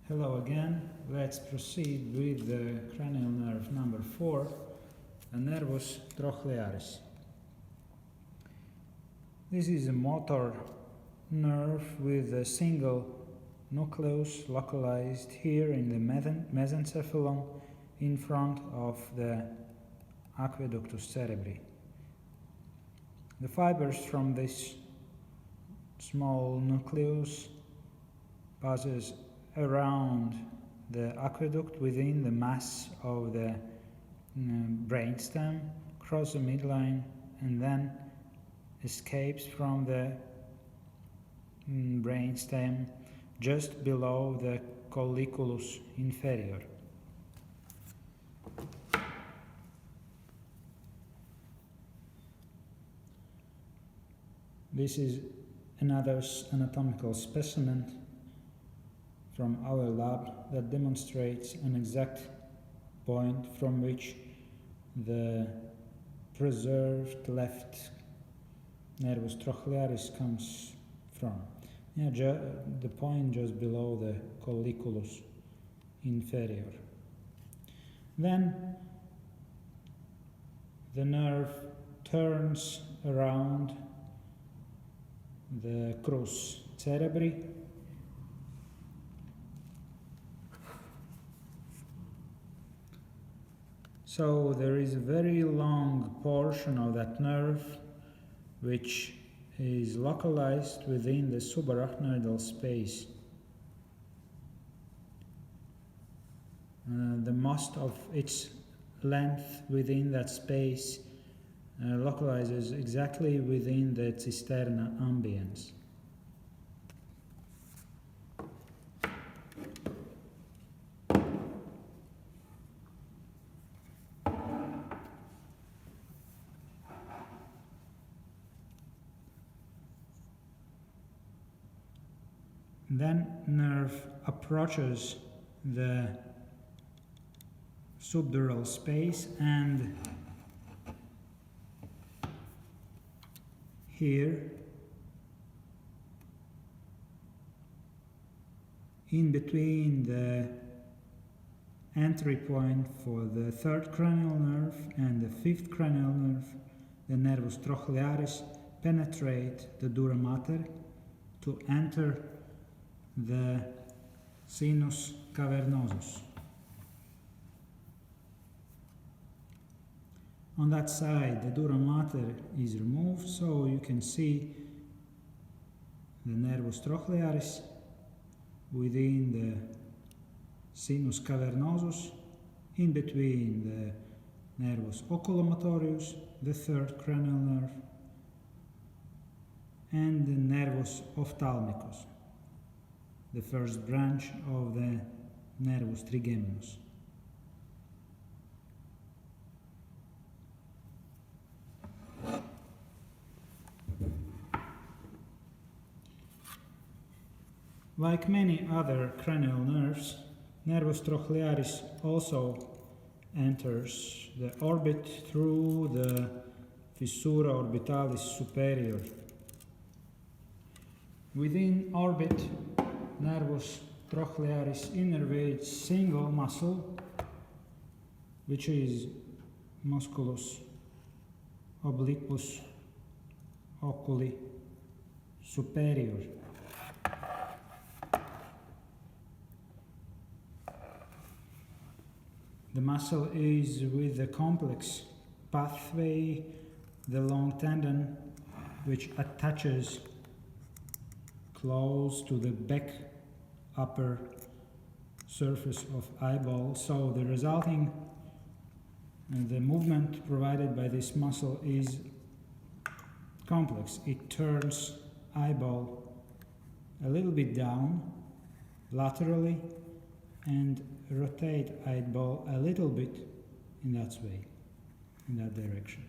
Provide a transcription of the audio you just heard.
Hello again. Let's proceed with the cranial nerve number 4, the nervus trochlearis. This is a motor nerve with a single nucleus localized here in the mesencephalon in front of the aqueductus cerebri. The fibers from this small nucleus passes around the aqueduct within the mass of the brainstem, cross the midline, and then escapes from the brainstem just below the colliculus inferior. This is another anatomical specimen from our lab that demonstrates an exact point from which the preserved left nervus trochlearis comes from. The point just below the colliculus inferior. Then the nerve turns around the crus cerebri So there is a very long portion of that nerve which is localized within the subarachnoidal space. The most of its length within that space localizes exactly within the cisterna ambiens. Then nerve approaches the subdural space, and here in between the entry point for the third cranial nerve and the fifth cranial nerve, the nervus trochlearis penetrate the dura mater to enter the sinus cavernosus. On that side, the dura mater is removed, so you can see the nervus trochlearis within the sinus cavernosus, in between the nervus oculomotorius, the third cranial nerve, and the nervus ophthalmicus, the first branch of the nervus trigeminus. Like many other cranial nerves, nervus trochlearis also enters the orbit through the fissura orbitalis superior. Within orbit, nervus trochlearis innervates single muscle, which is musculus obliquus oculi superior. The muscle is with the complex pathway, the long tendon, which attaches close to the back upper surface of eyeball. So the resulting the movement provided by this muscle is complex. It turns eyeball a little bit down laterally and rotate eyeball a little bit in that way, in that direction.